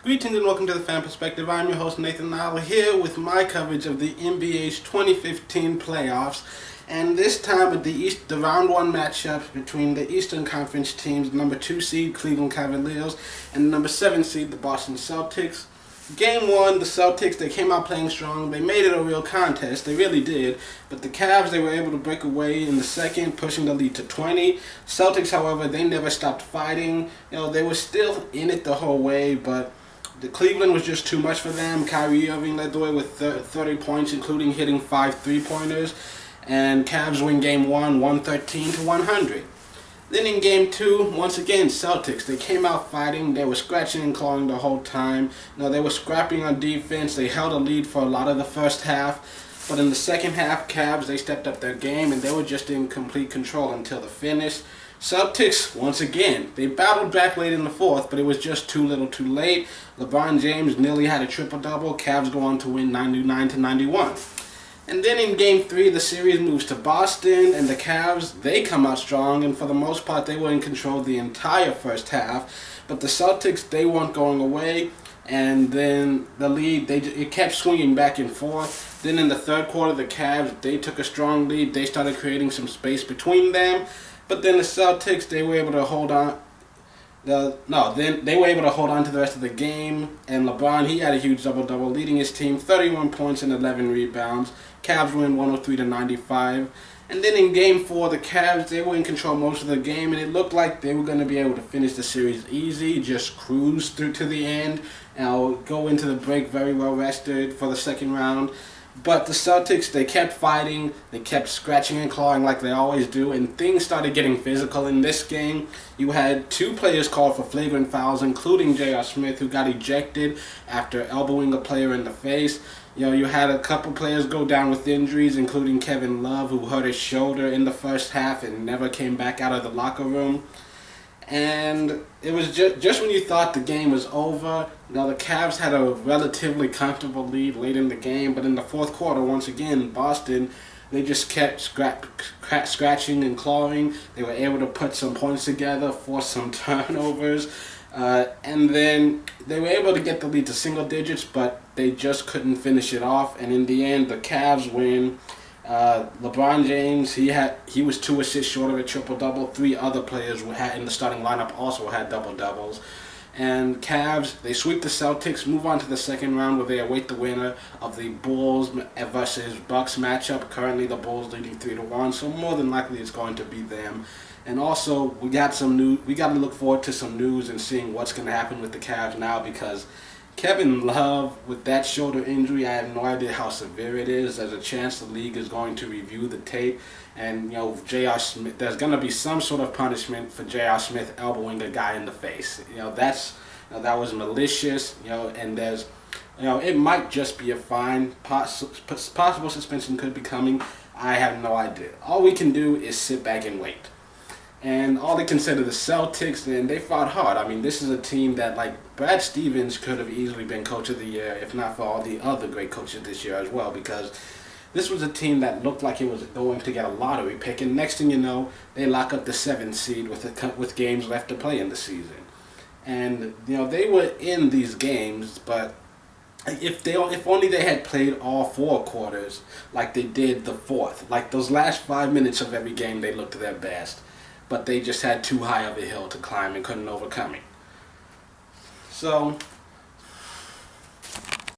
Greetings and welcome to the Fan Perspective. I'm your host Nathan Nile here with my coverage of the NBA's 2015 playoffs, and this time with the round one matchup between the Eastern Conference teams, number 2 seed Cleveland Cavaliers and number 7 seed the Boston Celtics. Game 1, the Celtics, they came out playing strong. They made it a real contest. They really did. But the Cavs, they were able to break away in the second, pushing the lead to 20. Celtics, however, they never stopped fighting. They were still in it the whole way, but the Cleveland was just too much for them. Kyrie Irving led the way with 30 points, including hitting 5 3-pointers. And Cavs win Game 1, 113-100. Then in Game 2, once again, Celtics, they came out fighting. They were scratching and clawing the whole time. They were scrapping on defense. They held a lead for a lot of the first half. But in the second half, Cavs, they stepped up their game, and they were just in complete control until the finish. Celtics, once again, they battled back late in the fourth, but it was just too little too late. LeBron James nearly had a triple-double. Cavs go on to win 99-91. And then in Game 3, the series moves to Boston, and the Cavs, they come out strong, and for the most part, they were in control the entire first half. But the Celtics, they weren't going away, and then the lead, it kept swinging back and forth. Then in the third quarter, the Cavs, they took a strong lead. They started creating some space between them. But then the Celtics, they were able to hold on. They were able to hold on to the rest of the game. And LeBron, he had a huge double-double, leading his team 31 points and 11 rebounds. Cavs win 103-95. And then in Game 4, the Cavs, they were in control most of the game, and it looked like they were going to be able to finish the series easy, just cruise through to the end, and go into the break very well rested for the second round. But the Celtics, they kept fighting, they kept scratching and clawing like they always do, and things started getting physical in this game. You had 2 players called for flagrant fouls, including J.R. Smith, who got ejected after elbowing a player in the face. You had a couple players go down with injuries, including Kevin Love, who hurt his shoulder in the first half and never came back out of the locker room. And it was just when you thought the game was over, the Cavs had a relatively comfortable lead late in the game, but in the fourth quarter, once again, Boston, they just kept scratching and clawing. They were able to put some points together, force some turnovers, and then they were able to get the lead to single digits, but they just couldn't finish it off. And in the end, the Cavs win. LeBron James, he was 2 assists short of a triple-double. 3 other players in the starting lineup also had double-doubles. And Cavs, they sweep the Celtics, move on to the second round where they await the winner of the Bulls versus Bucks matchup. Currently the Bulls leading 3-1, so more than likely it's going to be them. And also, we got to look forward to some news and seeing what's going to happen with the Cavs now, because Kevin Love, with that shoulder injury, I have no idea how severe it is. There's a chance the league is going to review the tape. And, J.R. Smith, there's going to be some sort of punishment for J.R. Smith elbowing a guy in the face. That was malicious, and there's, it might just be a fine. Possible suspension could be coming. I have no idea. All we can do is sit back and wait. And all they consider the Celtics, and they fought hard. I mean, this is a team that, Brad Stevens could have easily been Coach of the Year, if not for all the other great coaches this year as well, because this was a team that looked like it was going to get a lottery pick, and next thing you know, they lock up the 7th seed with games left to play in the season. And, they were in these games, but if only they had played all 4 quarters like they did the fourth. Like those last 5 minutes of every game, they looked their best. But they just had too high of a hill to climb and couldn't overcome it. So,